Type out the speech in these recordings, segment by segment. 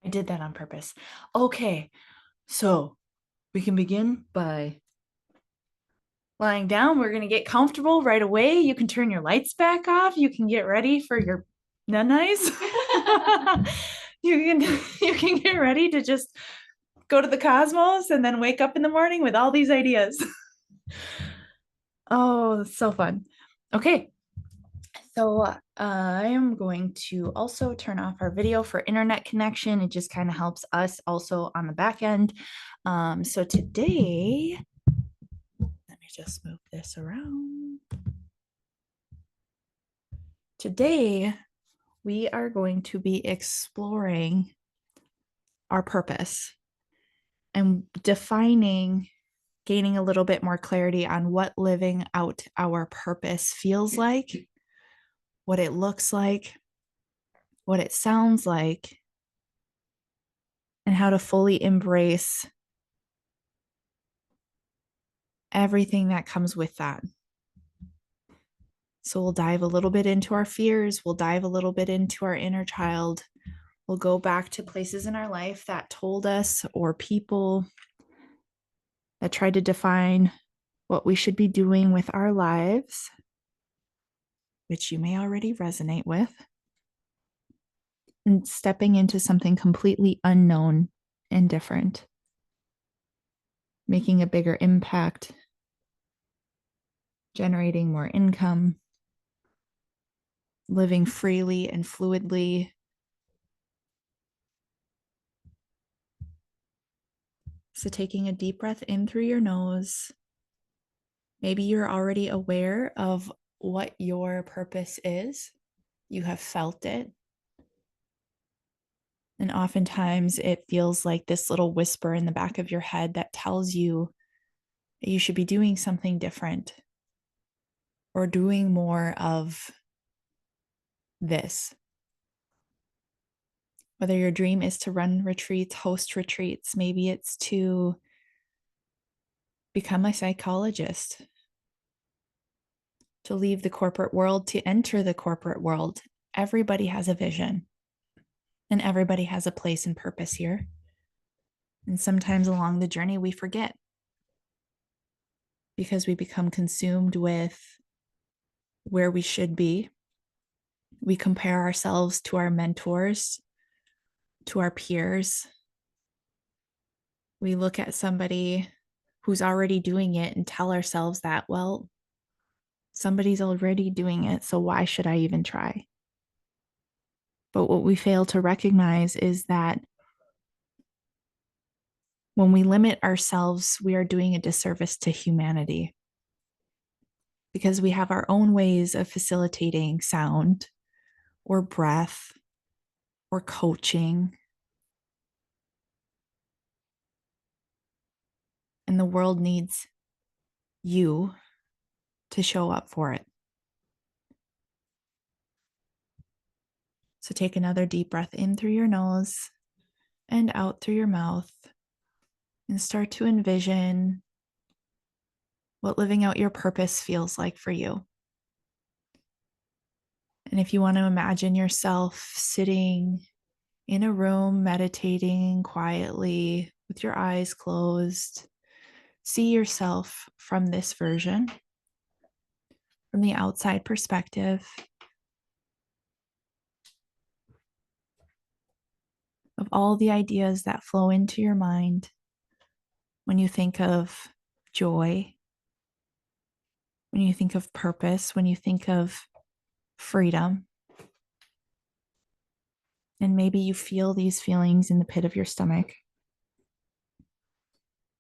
I did that on purpose. Okay, so we can begin by lying down. We're going to get comfortable right away. You can turn your lights back off. You can get ready for your nun-eyes. you can get ready to just go to the cosmos and then wake up in the morning with all these ideas. Oh, that's so fun. Okay. So I am going to also turn off our video for internet connection. It just kind of helps us also on the back end. So today, let me just move this around. Today, we are going to be exploring our purpose and defining, gaining a little bit more clarity on what living out our purpose feels like, what it looks like, what it sounds like, and how to fully embrace everything that comes with that. So we'll dive a little bit into our fears. We'll dive a little bit into our inner child. We'll go back to places in our life that told us, or people that tried to define what we should be doing with our lives, which you may already resonate with, and stepping into something completely unknown and different, making a bigger impact, generating more income, living freely and fluidly. So taking a deep breath in through your nose. Maybe you're already aware of what your purpose is. You have felt it. And oftentimes it feels like this little whisper in the back of your head that tells you that you should be doing something different or doing more of this. Whether your dream is to run retreats, host retreats, maybe it's to become a psychologist, to leave the corporate world, to enter the corporate world. Everybody has a vision and everybody has a place and purpose here. And sometimes along the journey, we forget because we become consumed with where we should be. We compare ourselves to our mentors, to our peers. We look at somebody who's already doing it and tell ourselves that, well, somebody's already doing it, so why should I even try? But what we fail to recognize is that when we limit ourselves, we are doing a disservice to humanity because we have our own ways of facilitating sound or breath or coaching. And the world needs you to show up for it. So take another deep breath in through your nose and out through your mouth and start to envision what living out your purpose feels like for you. And if you want to imagine yourself sitting in a room, meditating quietly with your eyes closed, see yourself from this version, from the outside perspective of all the ideas that flow into your mind when you think of joy, when you think of purpose, when you think of freedom. And maybe you feel these feelings in the pit of your stomach,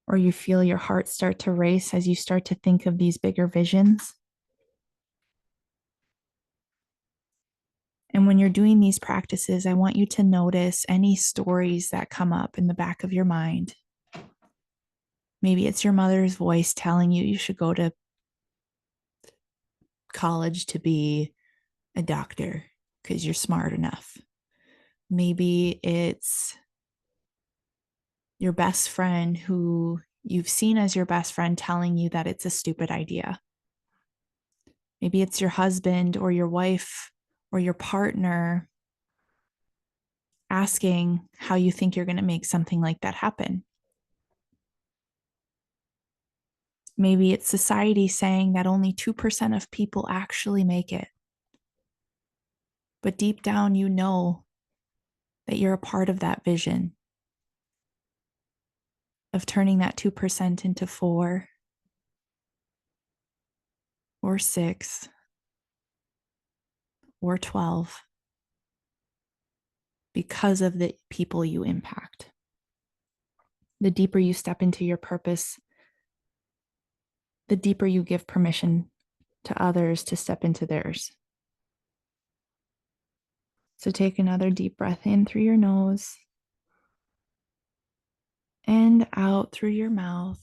or you feel your heart start to race as you start to think of these bigger visions. And when you're doing these practices, I want you to notice any stories that come up in the back of your mind. Maybe it's your mother's voice telling you you should go to college to be a doctor because you're smart enough. Maybe it's your best friend who you've seen as your best friend telling you that it's a stupid idea. Maybe it's your husband or your wife or your partner asking how you think you're going to make something like that happen. Maybe it's society saying that only 2% of people actually make it. But deep down, you know that you're a part of that vision of turning that 2% into 4 or 6 or 12 because of the people you impact. The deeper you step into your purpose, the deeper you give permission to others to step into theirs. So take another deep breath in through your nose and out through your mouth.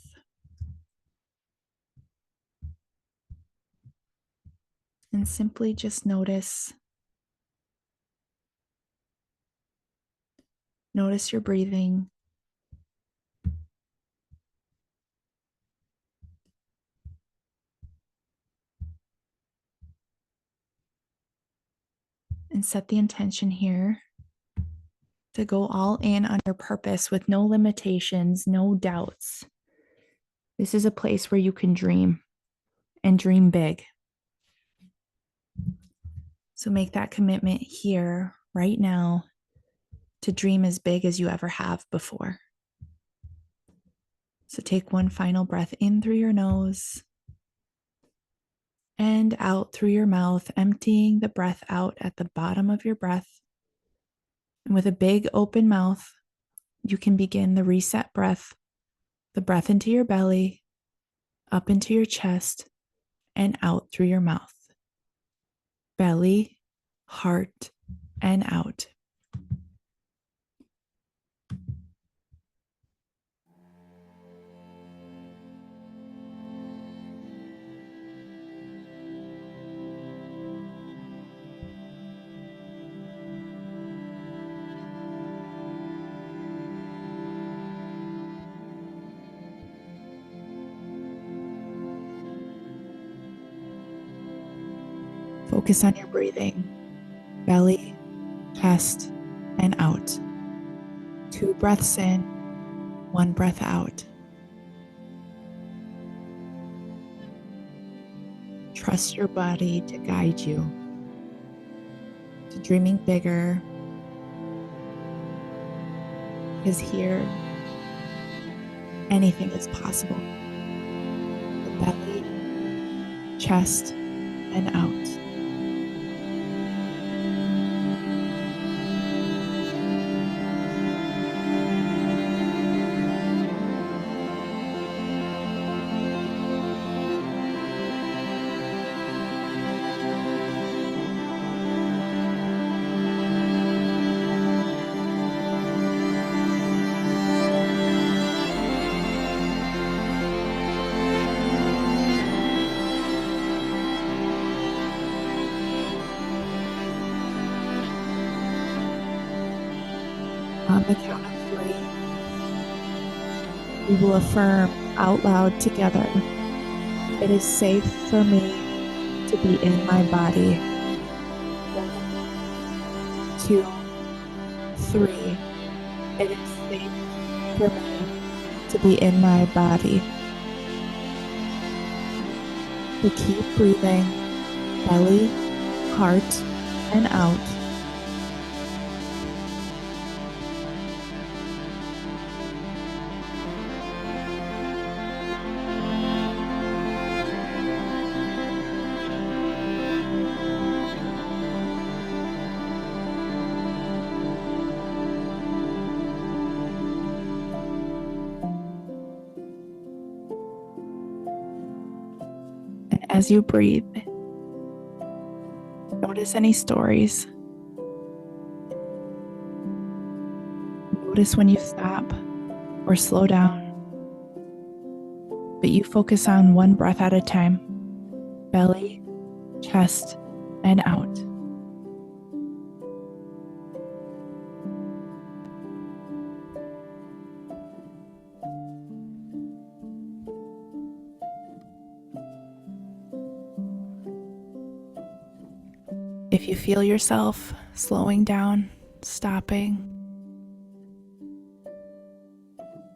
And simply just notice. Notice your breathing. And set the intention here to go all in on your purpose with no limitations, no doubts. This is a place where you can dream and dream big. So make that commitment here, right now, to dream as big as you ever have before. So take one final breath in through your nose and out through your mouth, emptying the breath out at the bottom of your breath. And with a big open mouth, you can begin the reset breath, the breath into your belly, up into your chest, and out through your mouth. Belly, heart, and out. Focus on your breathing. Belly, chest, and out. 2 breaths in, 1 breath out. Trust your body to guide you to dreaming bigger. Because here, anything is possible. The belly, chest, and out. On the count of 3, we will affirm out loud together, it is safe for me to be in my body. 1, 2, 3, it is safe for me to be in my body. So keep breathing, belly, heart, and out. As you breathe, notice any stories. Notice when you stop or slow down. But you focus on 1 breath at a time. Belly, chest, and out. If you feel yourself slowing down, stopping,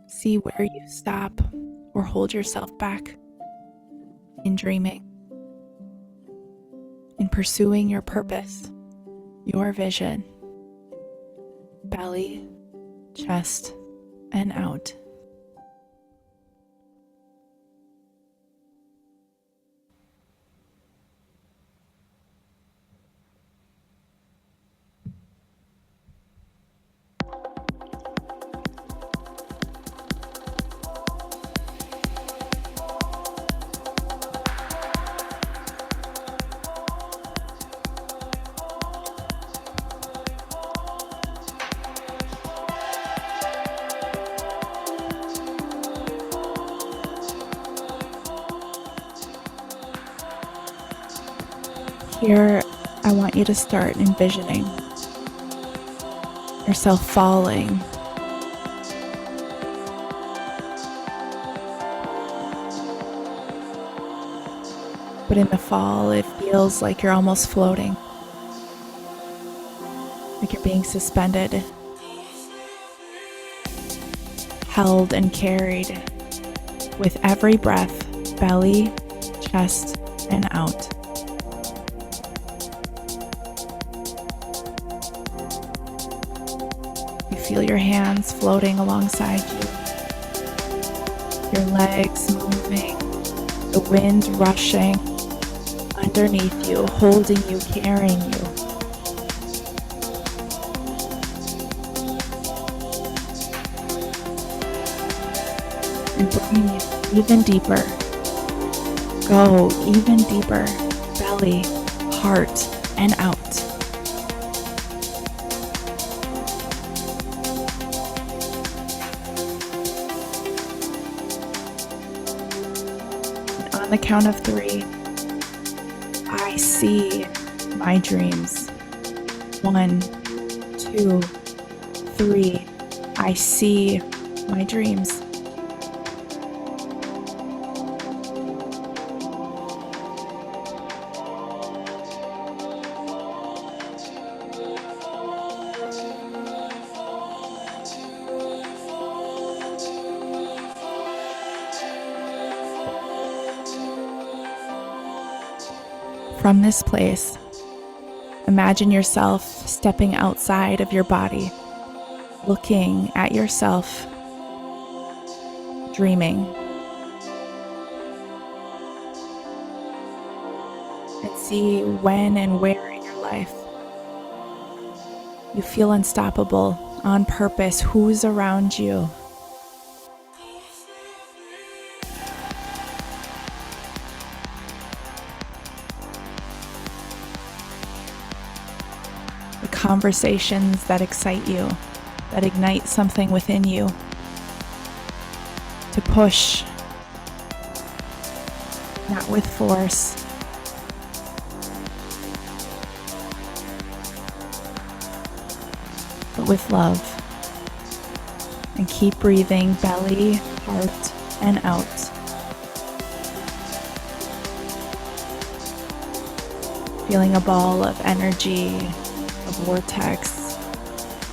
See where you stop or hold yourself back in dreaming, in pursuing your purpose, your vision. Belly, chest, and out. Here, I want you to start envisioning yourself falling. But in the fall, it feels like you're almost floating, like you're being suspended, held and carried with every breath, belly, chest, and out. You feel your hands floating alongside you, your legs moving, the wind rushing underneath you, holding you, carrying you. And breathe even deeper. Go even deeper. Belly, heart, and out. And on the count of 3, I see my dreams. 1, 2, 3. I see my dreams. From this place, imagine yourself stepping outside of your body, looking at yourself, dreaming. And see when and where in your life you feel unstoppable, on purpose, who's around you. The conversations that excite you, that ignite something within you to push, not with force, but with love. And keep breathing, belly, heart, and out. Feeling a ball of energy, a vortex,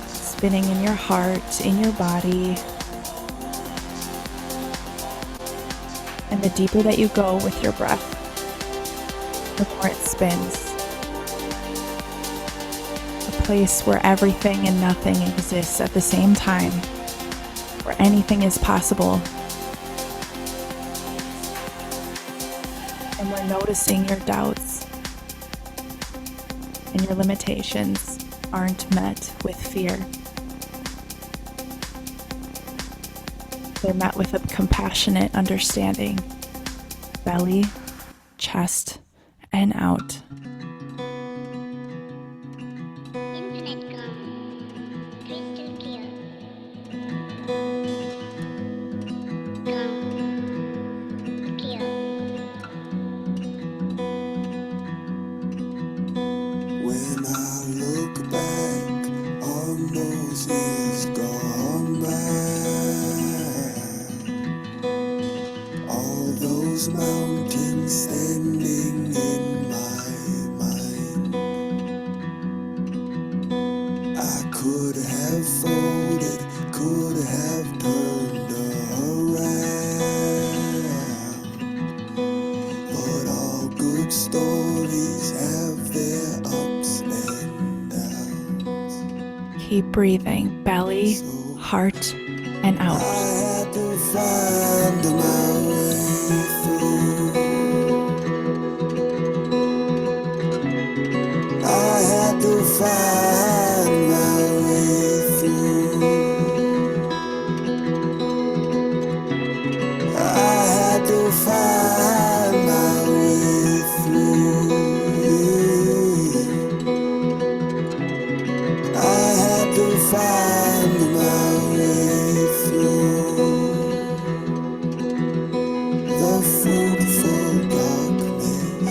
spinning in your heart, in your body. And the deeper that you go with your breath, the more it spins. A place where everything and nothing exists at the same time, where anything is possible. And we're noticing your doubts and your limitations aren't met with fear. They're met with a compassionate understanding. Belly, chest, and out. Infinite calm, crystal clear. Calm, clear. When I look back on those years gone by, all those mountains standing in my mind, I could have folded, could have turned Keep breathing, belly, heart, and I out. had to find my way through. I had to find my way through. I had to find my way through. I had to find my way through. The fruitful darkness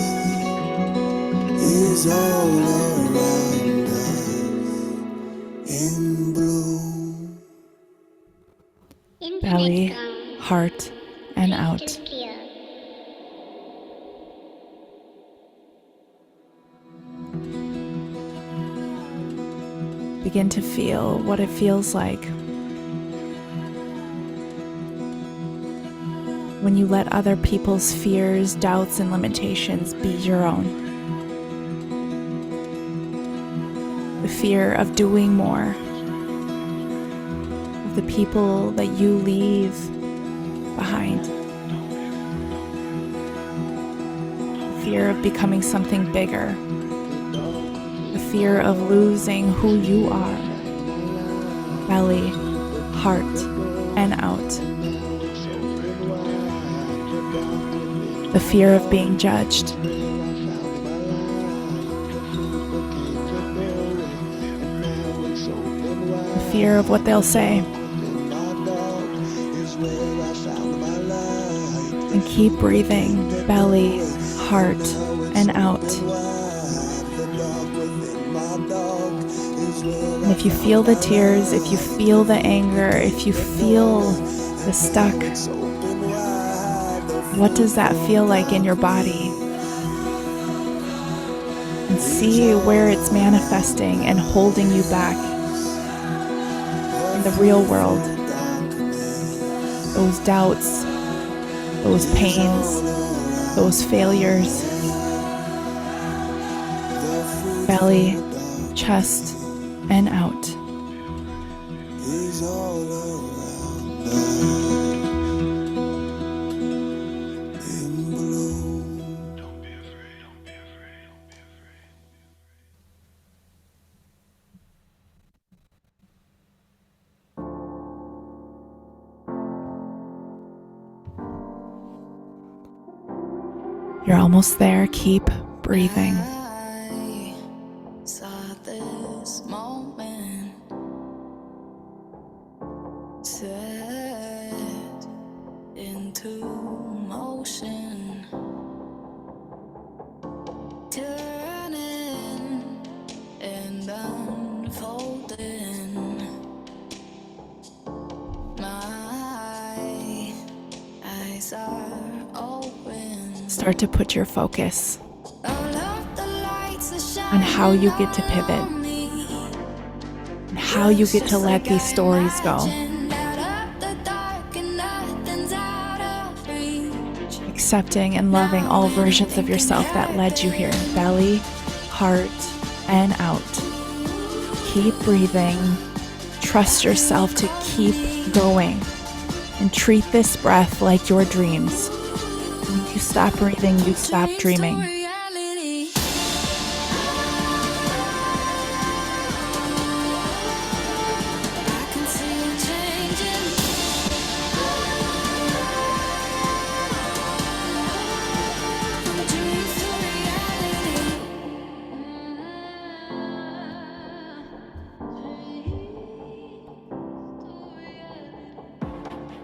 is all around us in bloom. Infinite Belly, calm, heart, and out. crystal clear. Begin to feel what it feels like when you let other people's fears, doubts, and limitations be your own. The fear of doing more, of the people that you leave behind. The fear of becoming something bigger. The fear of losing who you are. Belly, heart, and out. The fear of being judged. The fear of what they'll say. And keep breathing, belly, heart, and out. And if you feel the tears, if you feel the anger, if you feel the stuck, what does that feel like in your body? And see where it's manifesting and holding you back in the real world. Those doubts, those pains, those failures. Belly, chest, and out. Is all around us in bloom. Don't be afraid, don't be afraid, don't be afraid. You're almost there. Keep breathing. I saw this moment set into motion, turning and unfolding. My eyes are open. Start to put your focus All of the lights are shining on how you get to pivot on me. and how you get to let these stories go. Accepting and loving all versions of yourself that led you here. Belly, heart, and out. Keep breathing. Trust yourself to keep going. And treat this breath like your dreams. When you stop breathing, you stop dreaming.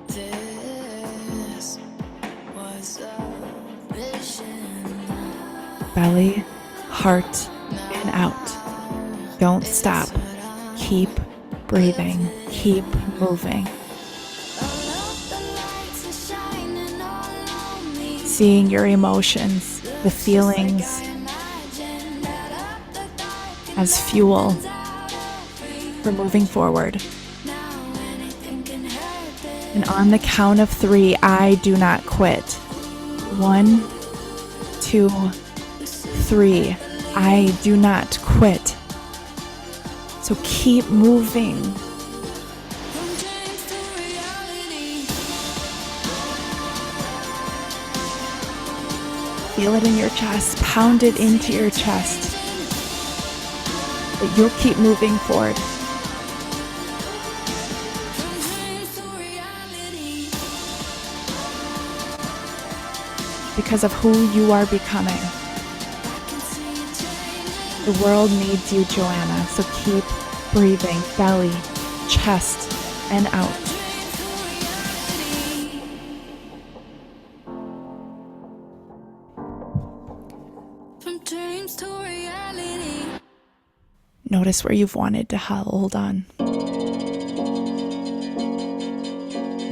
This was a vision. Belly, heart, and out. Don't stop. Keep breathing. Keep moving. Seeing your emotions, the feelings as fuel for moving forward. And on the count of 3, I do not quit. 1, 2, 3. I do not quit. So So keep moving. From dreams to reality. Feel it in your chest, pound it into your chest. But you'll keep moving forward. From dreams to reality. Because of who you are becoming. I can see it changing. The world needs you, Joanna, so keep breathing, belly, chest, and out. Dreams to reality. From dreams to reality. Notice where you've wanted to hold on.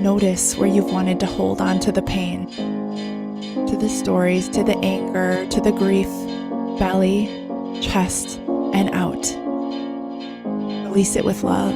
Notice where you've wanted to hold on to the pain, to the stories, to the anger, to the grief. Belly, chest, and out. Release it with love.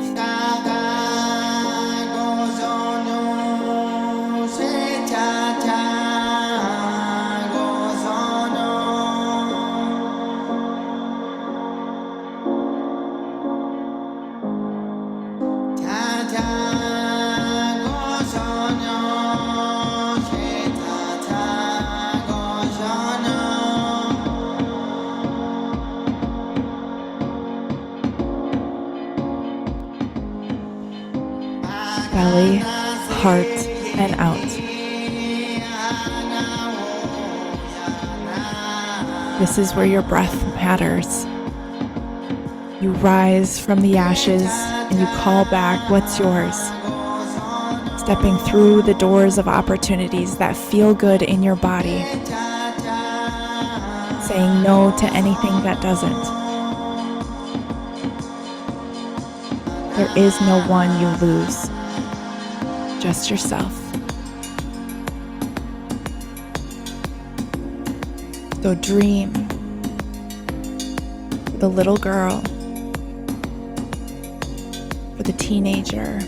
Belly, heart, and out. This is where your breath matters. You rise from the ashes and you call back what's yours. Stepping through the doors of opportunities that feel good in your body. Saying no to anything that doesn't. There is no one you lose. Just yourself. So dream for the little girl, for the teenager,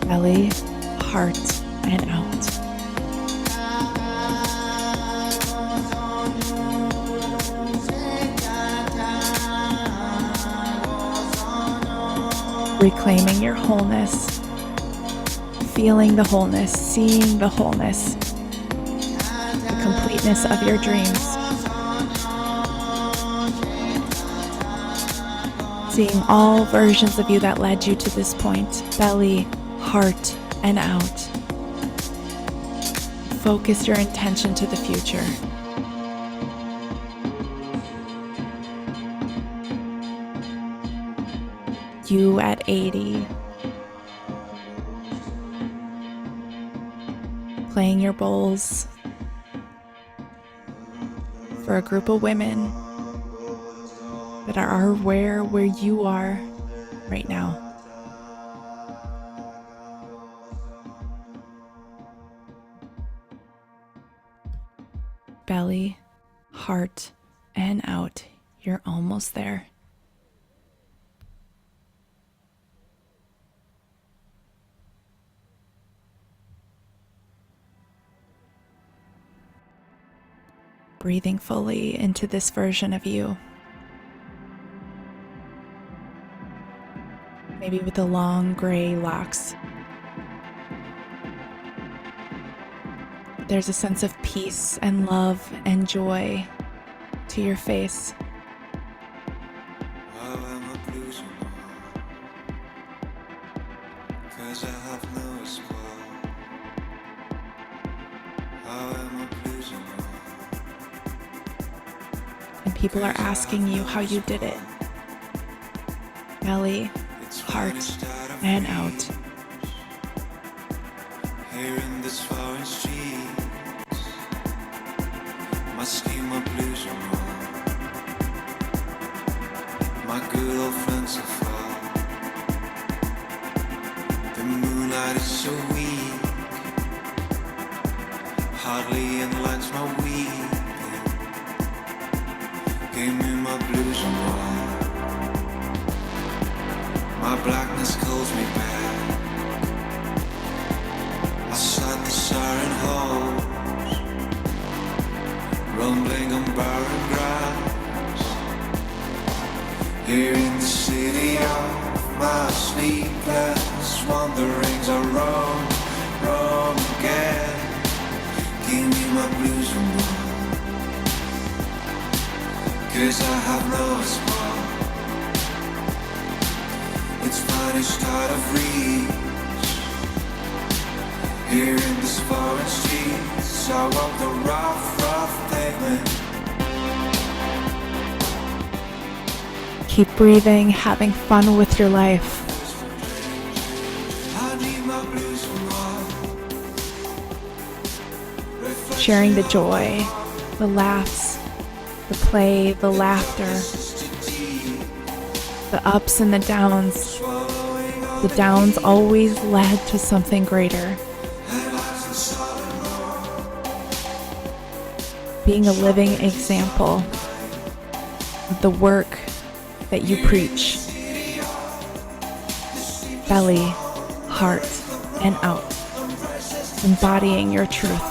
belly, heart, and out. Reclaiming your wholeness, feeling the wholeness, seeing the wholeness, the completeness of your dreams. Seeing all versions of you that led you to this point, belly, heart, and out. Focus your intention to the future. You at 80, playing your bowls for a group of women that are where you are right now. Belly, heart, and out. You're almost there. Breathing fully into this version of you. Maybe with the long gray locks. There's a sense of peace and love and joy to your face. And people are asking you how you did it. Belly, heart, and out. Here in this foreign streets, my skin, my blues are wrong. My good old friends are far. The moonlight is so weak, hardly enlightens my weeping. Give me my blues and wrong. My My blackness calls me back. Outside the siren halls, rumbling on barren grounds. Here in the city of my sleepless wanderings, I roam, roam again. Give me my blues and more, 'cause I have no spot. It's vanished out of reach. Here in this foreign streets, I walk the rough, rough pavement. Keep breathing, having fun with your life. I need my blues and more. Sharing the joy, the laughs, the play, the laughter, the ups and the downs. The downs always led to something greater. Being a living example of the work that you preach. Belly, heart, and out. Embodying your truth.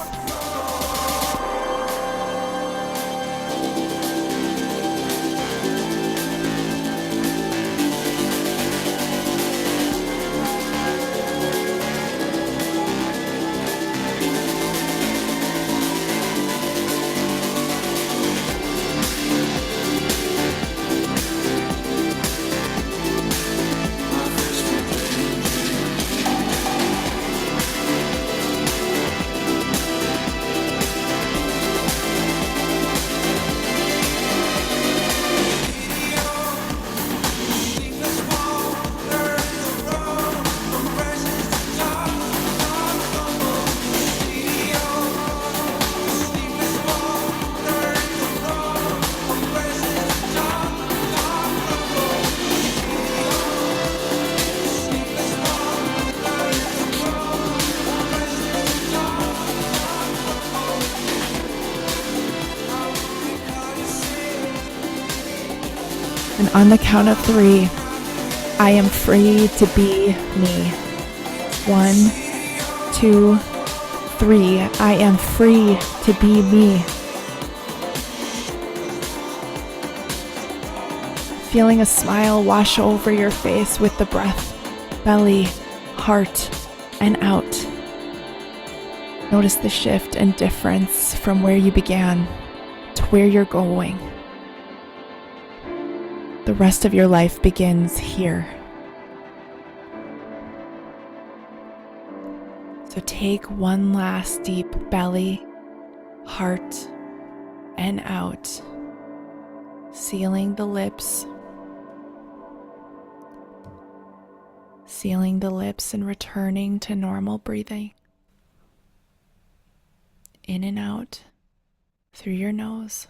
And on the count of 3, I am free to be me. 1, 2, 3. I am free to be me. Feeling a smile wash over your face with the breath, belly, heart, and out. Notice the shift and difference from where you began to where you're going. The rest of your life begins here. So take one last deep belly, heart, and out, sealing the lips. Sealing the lips and returning to normal breathing. In and out through your nose.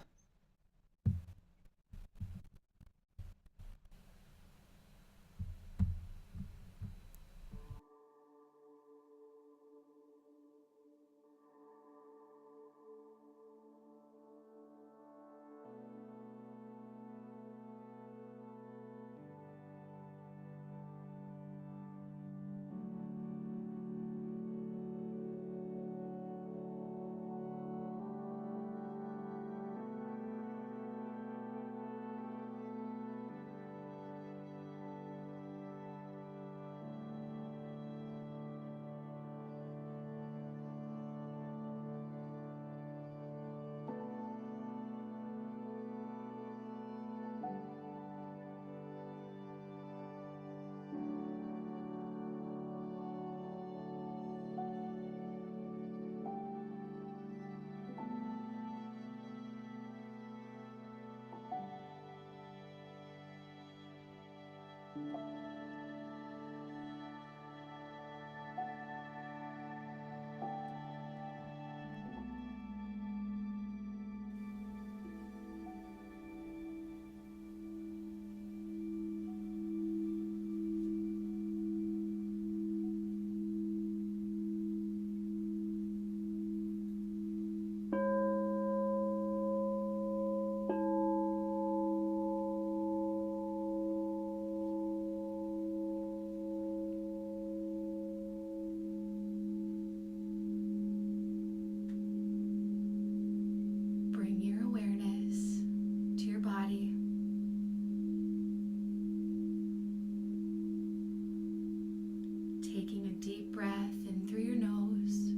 deep breath in through your nose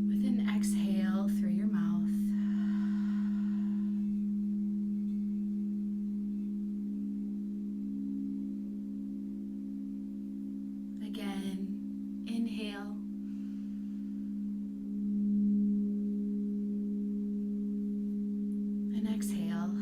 with an exhale through your mouth. Again, inhale. And exhale.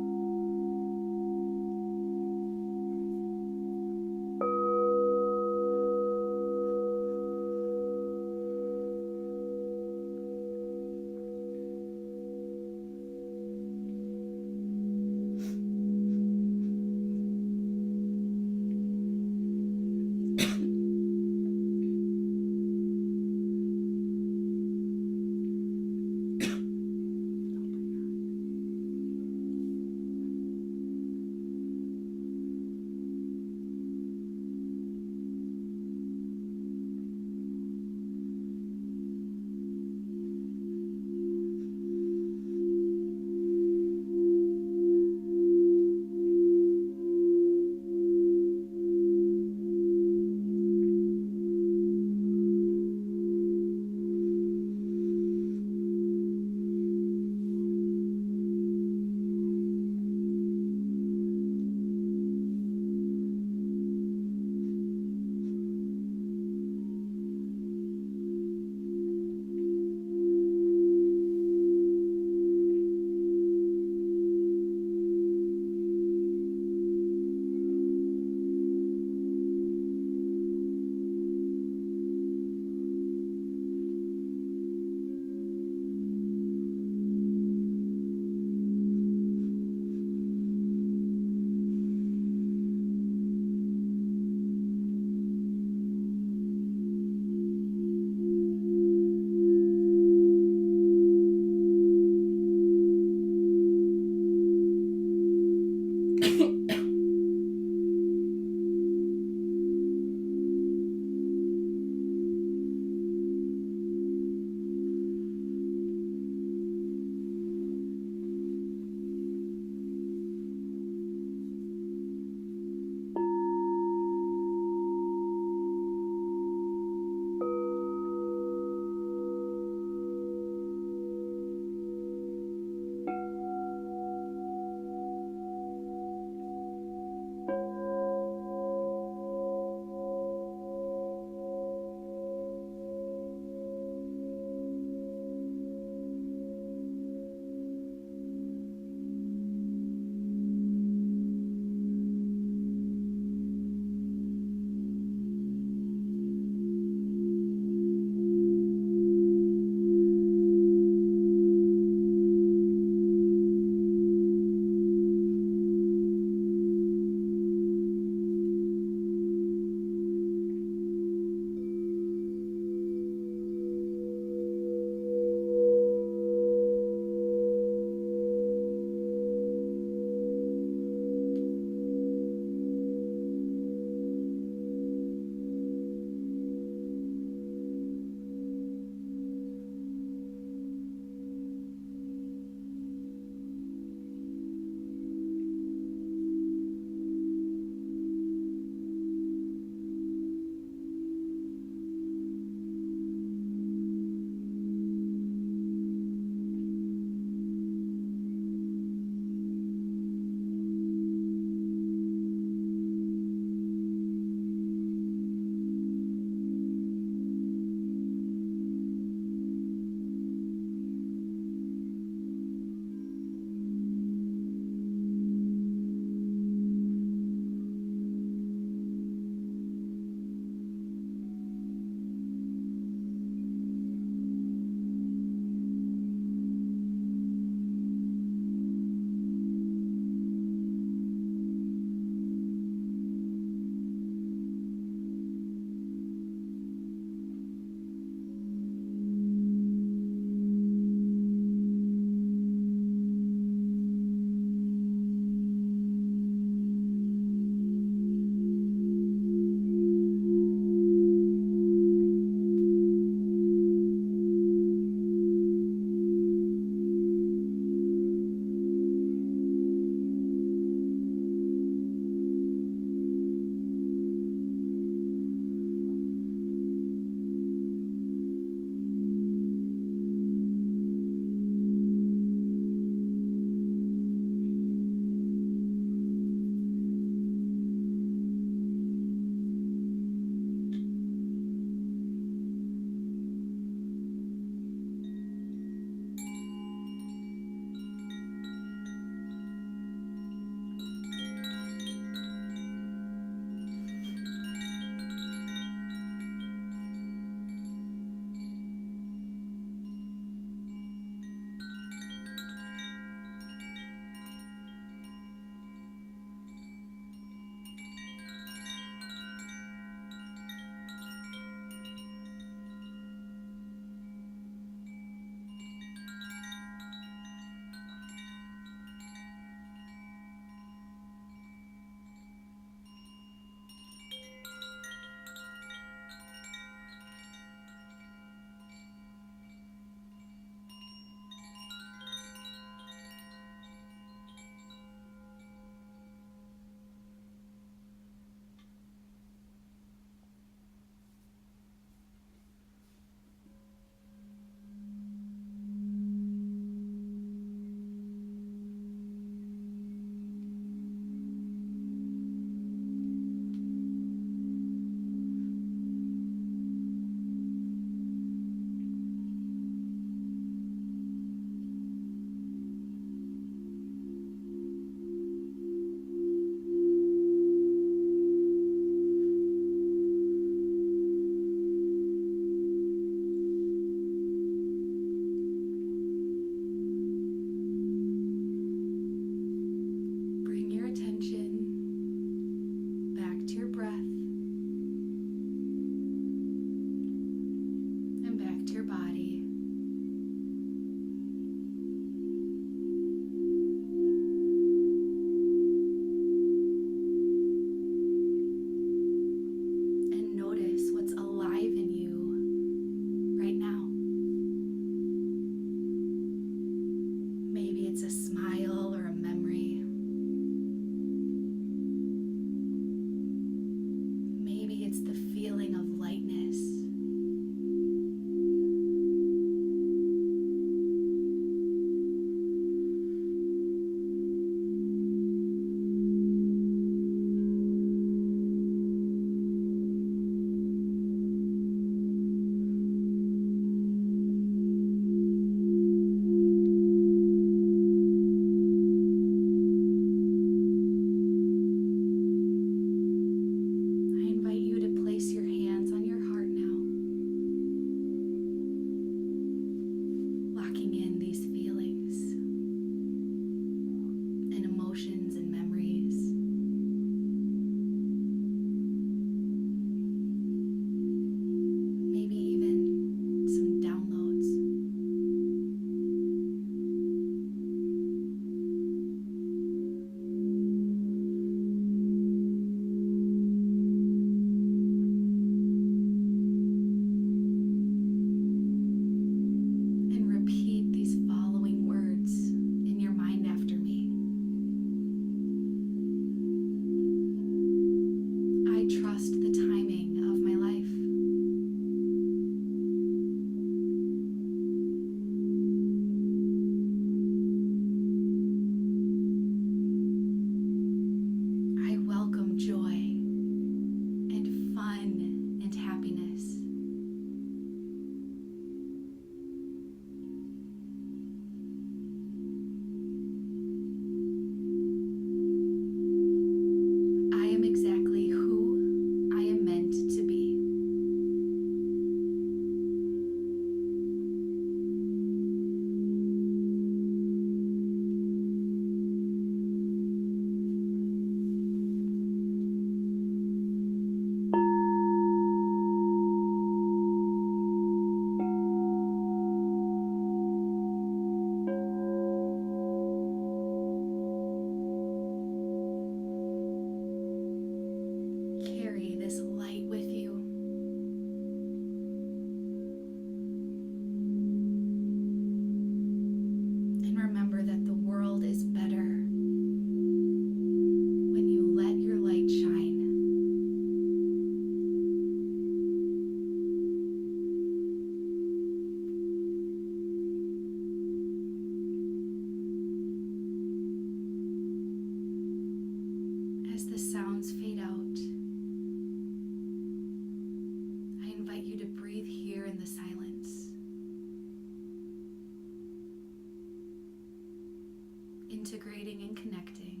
integrating and connecting.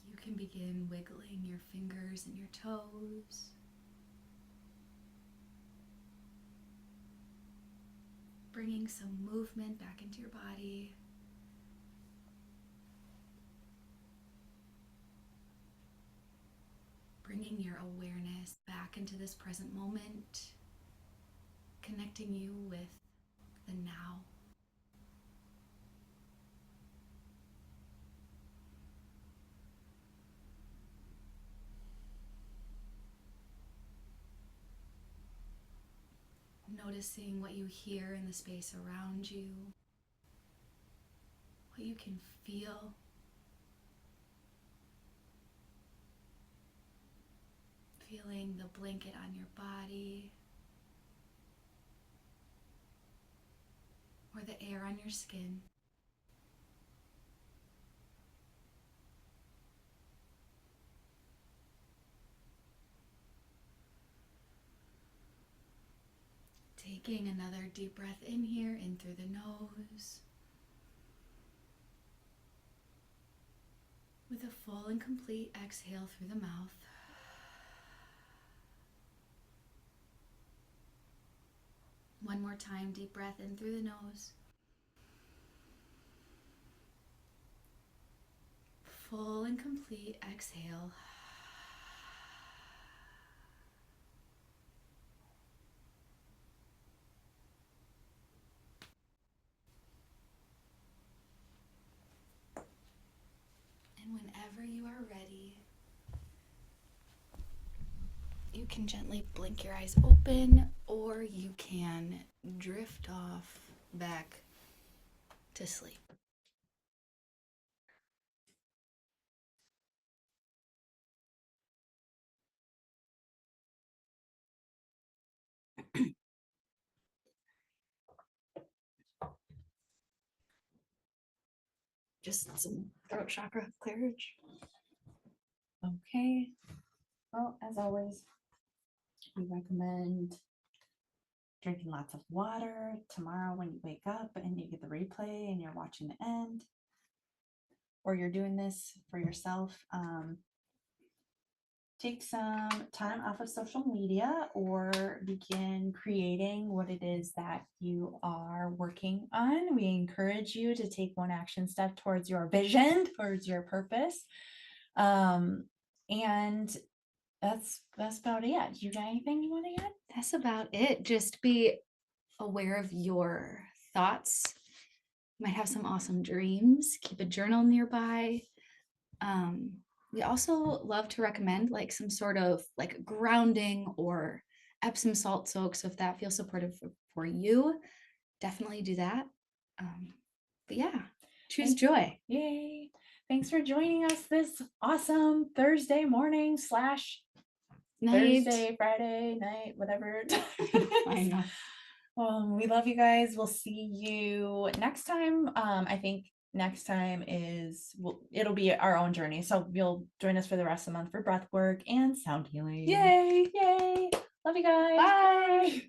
You can begin wiggling your fingers and your toes. Bringing some movement back into your body. Bringing your awareness back into this present moment. Connecting you with the now. Noticing what you hear in the space around you, what you can feel. Feeling the blanket on your body, or the air on your skin. Taking another deep breath in here, in through the nose. With a full and complete exhale through the mouth. One more time, deep breath in through the nose. Full and complete exhale. And whenever you are ready, you can gently blink your eyes open, or you can drift off back to sleep. Just some throat chakra clearage. Okay. Well, as always, we recommend drinking lots of water tomorrow when you wake up and you get the replay and you're watching the end, or you're doing this for yourself. Take some time off of social media or begin creating what it is that you are working on. We encourage you to take one action step towards your vision, towards your purpose. And that's about it. You got anything you want to add? That's about it. Just be aware of your thoughts. You might have some awesome dreams. Keep a journal nearby. We also love to recommend like some sort of like grounding or Epsom salt soak. So if that feels supportive for you, definitely do that. But yeah, choose Thank you. joy. Yay. Thanks for joining us this awesome Thursday morning / Night. Thursday, Friday night, whatever. I know. We love you guys. We'll see you next time. I think next time it'll be our own journey. So you'll join us for the rest of the month for breath work and sound healing. Yay. Yay. Love you guys. Bye.